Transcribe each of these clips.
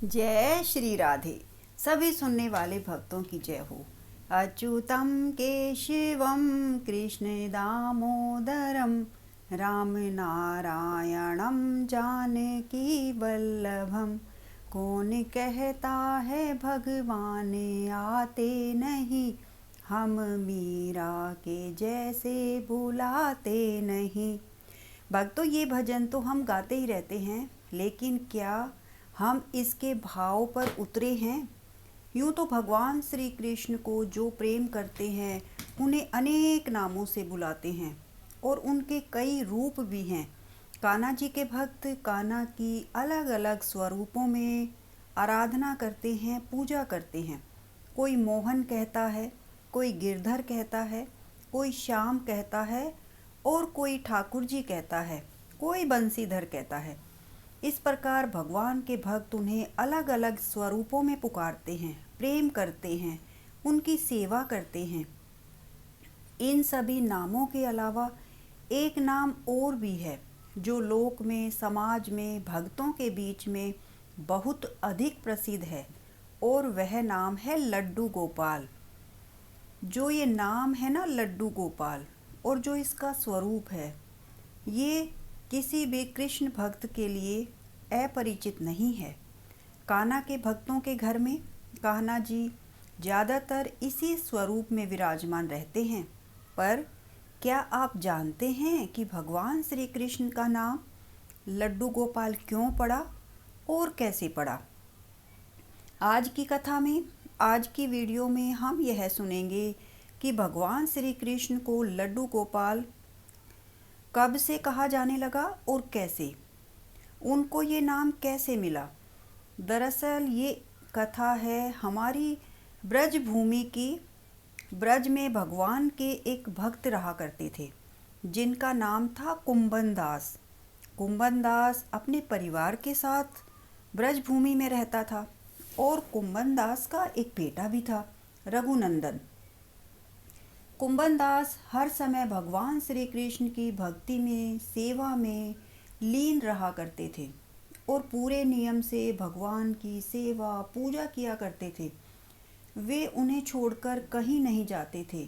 जय श्री राधे। सभी सुनने वाले भक्तों की जय हो। अच्युतम केशवम कृष्ण दामोदरम राम नारायणम जानकी वल्लभम। कौन कहता है भगवान आते नहीं, हम मीरा के जैसे बुलाते नहीं। भक्तों, ये भजन तो हम गाते ही रहते हैं, लेकिन क्या हम इसके भाव पर उतरे हैं? यूँ तो भगवान श्री कृष्ण को जो प्रेम करते हैं उन्हें अनेक नामों से बुलाते हैं और उनके कई रूप भी हैं। कान्हा जी के भक्त कान्हा की अलग अलग स्वरूपों में आराधना करते हैं, पूजा करते हैं। कोई मोहन कहता है, कोई गिरधर कहता है, कोई श्याम कहता है और कोई ठाकुर जी कहता है, कोई बंसीधर कहता है। इस प्रकार भगवान के भक्त उन्हें अलग अलग स्वरूपों में पुकारते हैं, प्रेम करते हैं, उनकी सेवा करते हैं। इन सभी नामों के अलावा एक नाम और भी है जो लोक में, समाज में, भक्तों के बीच में बहुत अधिक प्रसिद्ध है, और वह नाम है लड्डू गोपाल। जो ये नाम है ना, लड्डू गोपाल, और जो इसका स्वरूप है, ये किसी भी कृष्ण भक्त के लिए अपरिचित नहीं है। कान्हा के भक्तों के घर में कान्हा जी ज़्यादातर इसी स्वरूप में विराजमान रहते हैं। पर क्या आप जानते हैं कि भगवान श्री कृष्ण का नाम लड्डू गोपाल क्यों पड़ा और कैसे पड़ा? आज की कथा में, आज की वीडियो में हम यह सुनेंगे कि भगवान श्री कृष्ण को लड्डू गोपाल कब से कहा जाने लगा और कैसे, उनको ये नाम कैसे मिला। दरअसल ये कथा है हमारी ब्रज भूमि की। ब्रज में भगवान के एक भक्त रहा करते थे जिनका नाम था कुंभन दास। कुंभन दास अपने परिवार के साथ ब्रज भूमि में रहता था और कुंभन दास का एक बेटा भी था, रघुनंदन। कुंभन दास हर समय भगवान श्री कृष्ण की भक्ति में, सेवा में लीन रहा करते थे और पूरे नियम से भगवान की सेवा पूजा किया करते थे। वे उन्हें छोड़कर कहीं नहीं जाते थे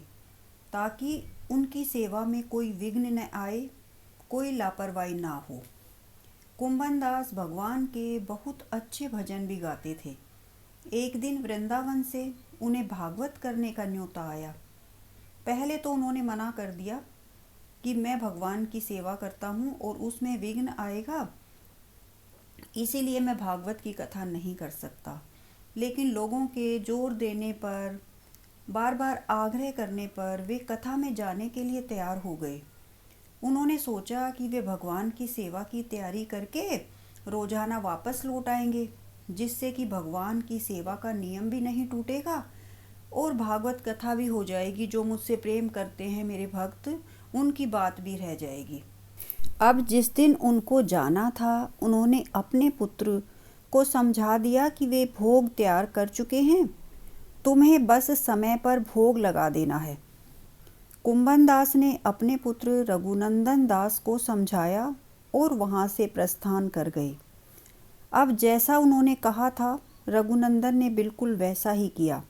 ताकि उनकी सेवा में कोई विघ्न न आए, कोई लापरवाही ना हो। कुंभन दास भगवान के बहुत अच्छे भजन भी गाते थे। एक दिन वृंदावन से उन्हें भागवत करने का न्योता आया। पहले तो उन्होंने मना कर दिया कि मैं भगवान की सेवा करता हूँ और उसमें विघ्न आएगा, इसीलिए मैं भागवत की कथा नहीं कर सकता। लेकिन लोगों के जोर देने पर, बार बार आग्रह करने पर वे कथा में जाने के लिए तैयार हो गए। उन्होंने सोचा कि वे भगवान की सेवा की तैयारी करके रोजाना वापस लौट आएंगे, जिससे कि भगवान की सेवा का नियम भी नहीं टूटेगा और भागवत कथा भी हो जाएगी। जो मुझसे प्रेम करते हैं मेरे भक्त, उनकी बात भी रह जाएगी। अब जिस दिन उनको जाना था, उन्होंने अपने पुत्र को समझा दिया कि वे भोग तैयार कर चुके हैं, तुम्हें बस समय पर भोग लगा देना है। कुंभन दास ने अपने पुत्र रघुनंदन दास को समझाया और वहां से प्रस्थान कर गए। अब जैसा उन्होंने कहा था, रघुनंदन ने बिल्कुल वैसा ही किया।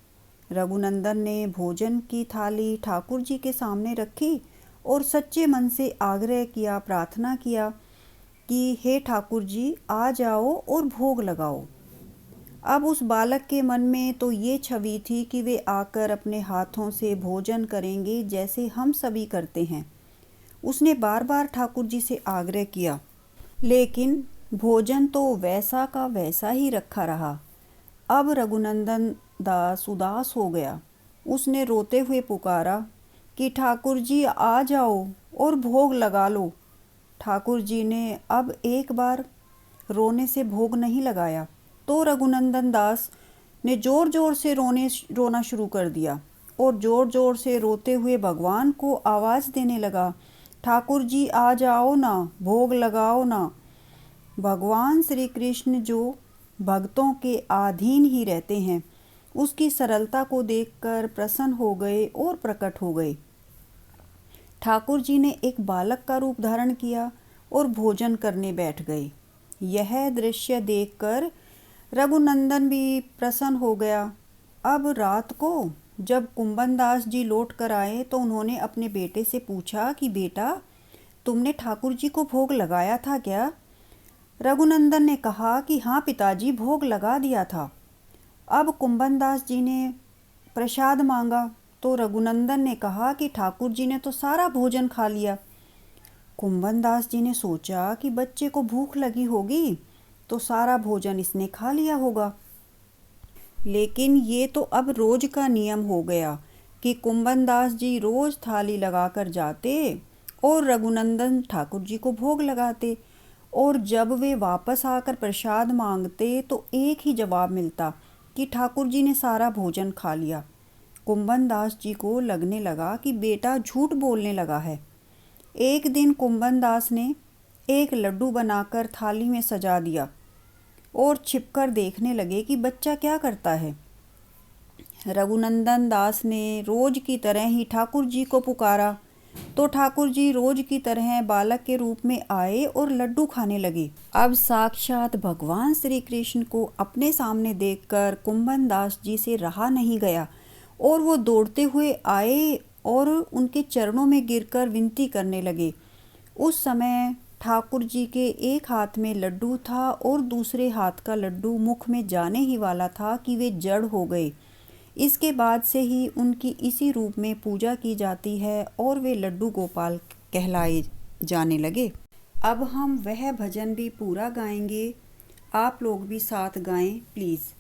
रघुनंदन ने भोजन की थाली ठाकुर जी के सामने रखी और सच्चे मन से आग्रह किया, प्रार्थना किया कि हे ठाकुर जी, आ जाओ और भोग लगाओ। अब उस बालक के मन में तो ये छवि थी कि वे आकर अपने हाथों से भोजन करेंगे जैसे हम सभी करते हैं। उसने बार बार ठाकुर जी से आग्रह किया, लेकिन भोजन तो वैसा का वैसा ही रखा रहा। अब रघुनंदन दास उदास हो गया। उसने रोते हुए पुकारा कि ठाकुर जी, आ जाओ और भोग लगा लो। ठाकुर जी ने अब एक बार रोने से भोग नहीं लगाया तो रघुनंदन दास ने जोर जोर से रोना शुरू कर दिया और जोर जोर से रोते हुए भगवान को आवाज़ देने लगा, ठाकुर जी आ जाओ ना, भोग लगाओ ना। भगवान श्री कृष्ण जो भक्तों के अधीन ही रहते हैं, उसकी सरलता को देखकर प्रसन्न हो गए और प्रकट हो गए। ठाकुर जी ने एक बालक का रूप धारण किया और भोजन करने बैठ गए। यह दृश्य देखकर रघुनंदन भी प्रसन्न हो गया। अब रात को जब कुंभनदास जी लौट कर आए तो उन्होंने अपने बेटे से पूछा कि बेटा, तुमने ठाकुर जी को भोग लगाया था क्या? रघुनंदन ने कहा कि हाँ पिताजी, भोग लगा दिया था। अब कुंभनदास जी ने प्रसाद मांगा तो रघुनंदन ने कहा कि ठाकुर जी ने तो सारा भोजन खा लिया। कुंभनदास जी ने सोचा कि बच्चे को भूख लगी होगी तो सारा भोजन इसने खा लिया होगा। लेकिन ये तो अब रोज का नियम हो गया कि कुंभनदास जी रोज थाली लगाकर जाते और रघुनंदन ठाकुर जी को भोग लगाते, और जब वे वापस आकर प्रसाद मांगते तो एक ही जवाब मिलता कि ठाकुर जी ने सारा भोजन खा लिया। कुंभनदास जी को लगने लगा कि बेटा झूठ बोलने लगा है। एक दिन कुंभनदास ने एक लड्डू बनाकर थाली में सजा दिया और छिपकर देखने लगे कि बच्चा क्या करता है। रघुनंदन दास ने रोज की तरह ही ठाकुर जी को पुकारा तो ठाकुर जी रोज की तरह बालक के रूप में आए और लड्डू खाने लगे। अब साक्षात भगवान श्री कृष्ण को अपने सामने देखकर कुंभनदास जी से रहा नहीं गया और वो दौड़ते हुए आए और उनके चरणों में गिरकर विनती करने लगे। उस समय ठाकुर जी के एक हाथ में लड्डू था और दूसरे हाथ का लड्डू मुख में जाने ही वाला था कि वे जड़ हो गए। इसके बाद से ही उनकी इसी रूप में पूजा की जाती है और वे लड्डू गोपाल कहलाए जाने लगे। अब हम वह भजन भी पूरा गाएंगे, आप लोग भी साथ गाएं प्लीज़।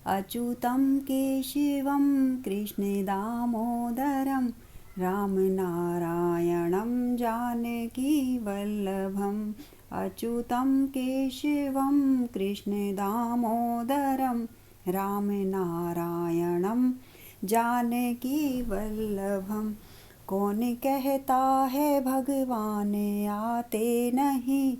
अच्युतम केशवम कृष्ण दामोदरम राम नारायणम जानकी वल्लभम। अच्युतम केशवम कृष्ण दामोदरम राम नारायणम जानकी वल्लभम। कौन कहता है भगवान आते नहीं,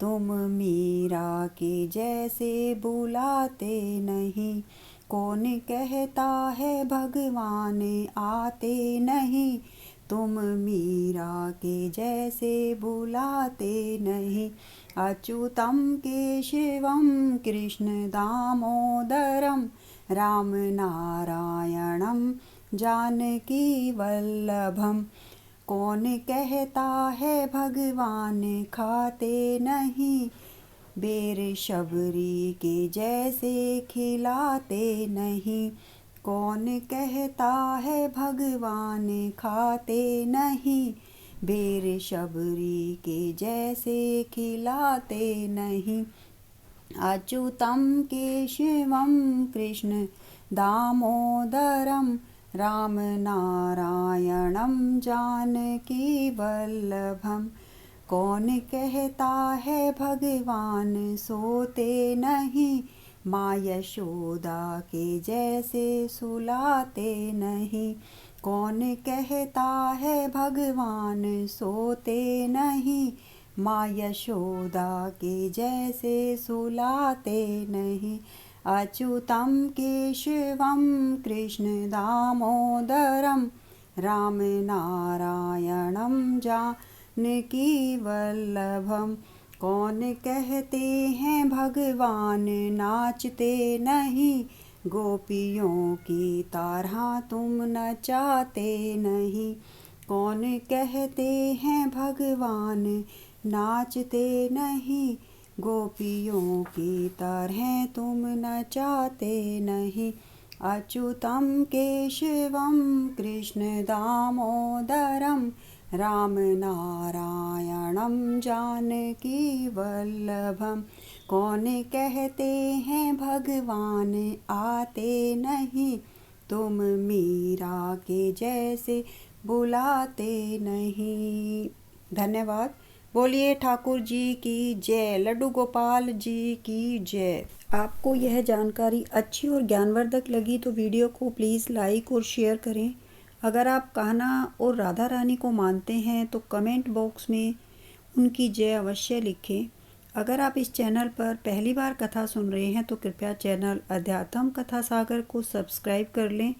तुम मीरा के जैसे बुलाते नहीं। कौन कहता है भगवान आते नहीं, तुम मीरा के जैसे बुलाते नहीं। अच्युतम केशवम कृष्ण दामोदरम राम नारायणम जानकी वल्लभम। कौन कहता है भगवान खाते नहीं, बेर शबरी के जैसे खिलाते नहीं। कौन कहता है भगवान खाते नहीं, बेर शबरी के जैसे खिलाते नहीं। अच्युतम केशवम कृष्ण दामोदरम राम नारायणम जानकी वल्लभम। कौन कहता है भगवान सोते नहीं, माँ यशोदा के जैसे सुलाते नहीं। कौन कहता है भगवान सोते नहीं, माँ यशोदा के जैसे सुलाते नहीं। अच्युतम केशवम कृष्ण दामोदरम राम नारायणम जानकी वल्लभम। कौन कहते हैं भगवान नाचते नहीं, गोपियों की तरह तुम नचाते नहीं। कौन कहते हैं भगवान नाचते नहीं, गोपियों की तरह तुम नचाते नहीं। अच्युतम केशवम कृष्ण दामोदरम राम नारायणम जानकी वल्लभम। कौन कहते हैं भगवान आते नहीं, तुम मीरा के जैसे बुलाते नहीं। धन्यवाद। बोलिए ठाकुर जी की जय, लड्डू गोपाल जी की जय। आपको यह जानकारी अच्छी और ज्ञानवर्धक लगी तो वीडियो को प्लीज़ लाइक और शेयर करें। अगर आप कान्हा और राधा रानी को मानते हैं तो कमेंट बॉक्स में उनकी जय अवश्य लिखें। अगर आप इस चैनल पर पहली बार कथा सुन रहे हैं तो कृपया चैनल अध्यात्म कथा सागर को सब्सक्राइब कर लें।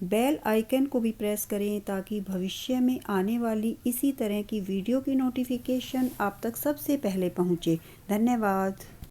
बेल आइकन को भी प्रेस करें ताकि भविष्य में आने वाली इसी तरह की वीडियो की नोटिफिकेशन आप तक सबसे पहले पहुंचे। धन्यवाद।